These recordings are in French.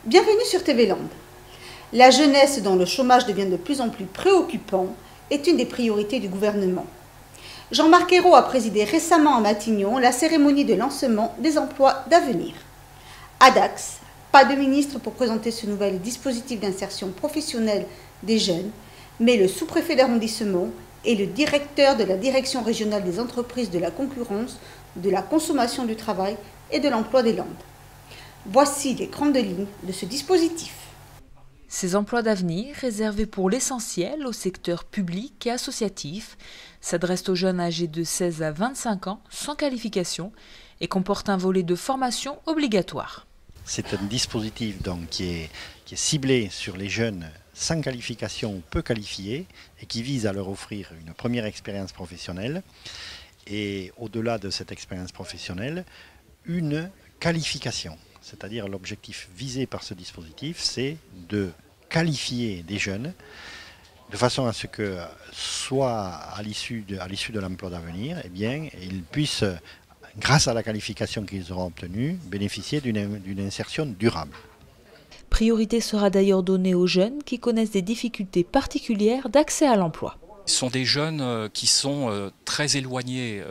Bienvenue sur TV Land. La jeunesse dont le chômage devient de plus en plus préoccupant est une des priorités du gouvernement. Jean-Marc Ayrault a présidé récemment à Matignon la cérémonie de lancement des emplois d'avenir. À Dax, pas de ministre pour présenter ce nouvel dispositif d'insertion professionnelle des jeunes, mais le sous-préfet d'arrondissement et le directeur de la direction régionale des entreprises de la concurrence, de la consommation du travail et de l'emploi des Landes. Voici les grandes lignes de ce dispositif. Ces emplois d'avenir, réservés pour l'essentiel au secteur public et associatif, s'adressent aux jeunes âgés de 16 à 25 ans sans qualification et comportent un volet de formation obligatoire. C'est un dispositif donc, qui est ciblé sur les jeunes sans qualification ou peu qualifiés et qui vise à leur offrir une première expérience professionnelle et au-delà de cette expérience professionnelle, une qualification. C'est-à-dire l'objectif visé par ce dispositif, c'est de qualifier des jeunes de façon à ce que, soit à l'issue de l'emploi d'avenir, eh bien, ils puissent, grâce à la qualification qu'ils auront obtenue, bénéficier d'une insertion durable. Priorité sera d'ailleurs donnée aux jeunes qui connaissent des difficultés particulières d'accès à l'emploi. Ce sont des jeunes qui sont très éloignés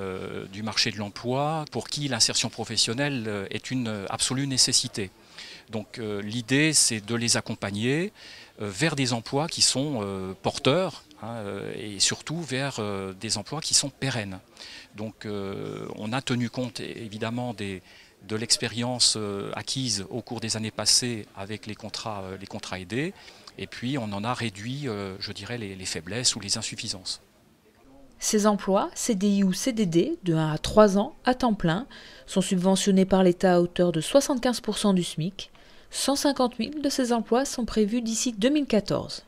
du marché de l'emploi, pour qui l'insertion professionnelle est une absolue nécessité. Donc l'idée, c'est de les accompagner vers des emplois qui sont porteurs et surtout vers des emplois qui sont pérennes. Donc on a tenu compte évidemment de l'expérience acquise au cours des années passées avec les contrats aidés. Et puis on en a réduit, je dirais, les faiblesses ou les insuffisances. Ces emplois, CDI ou CDD, de 1 à 3 ans, à temps plein, sont subventionnés par l'État à hauteur de 75% du SMIC. 150 000 de ces emplois sont prévus d'ici 2014.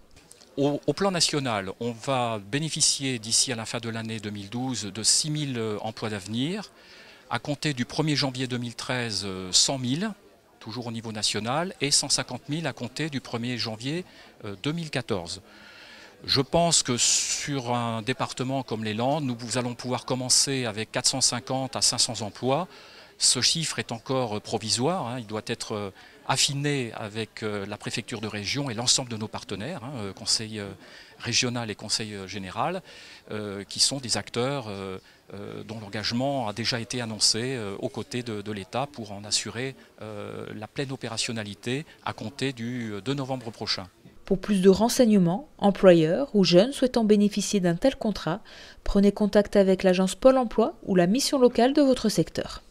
Au plan national, on va bénéficier d'ici à la fin de l'année 2012 de 6 000 emplois d'avenir. À compter du 1er janvier 2013, 100 000. Toujours au niveau national, et 150 000 à compter du 1er janvier 2014. Je pense que sur un département comme les Landes, nous allons pouvoir commencer avec 450 à 500 emplois. Ce chiffre est encore provisoire, il doit être affiné avec la préfecture de région et l'ensemble de nos partenaires, conseil régional et conseil général, qui sont des acteurs dont l'engagement a déjà été annoncé aux côtés de l'État pour en assurer la pleine opérationnalité à compter du 2 novembre prochain. Pour plus de renseignements, employeurs ou jeunes souhaitant bénéficier d'un tel contrat, prenez contact avec l'agence Pôle emploi ou la mission locale de votre secteur.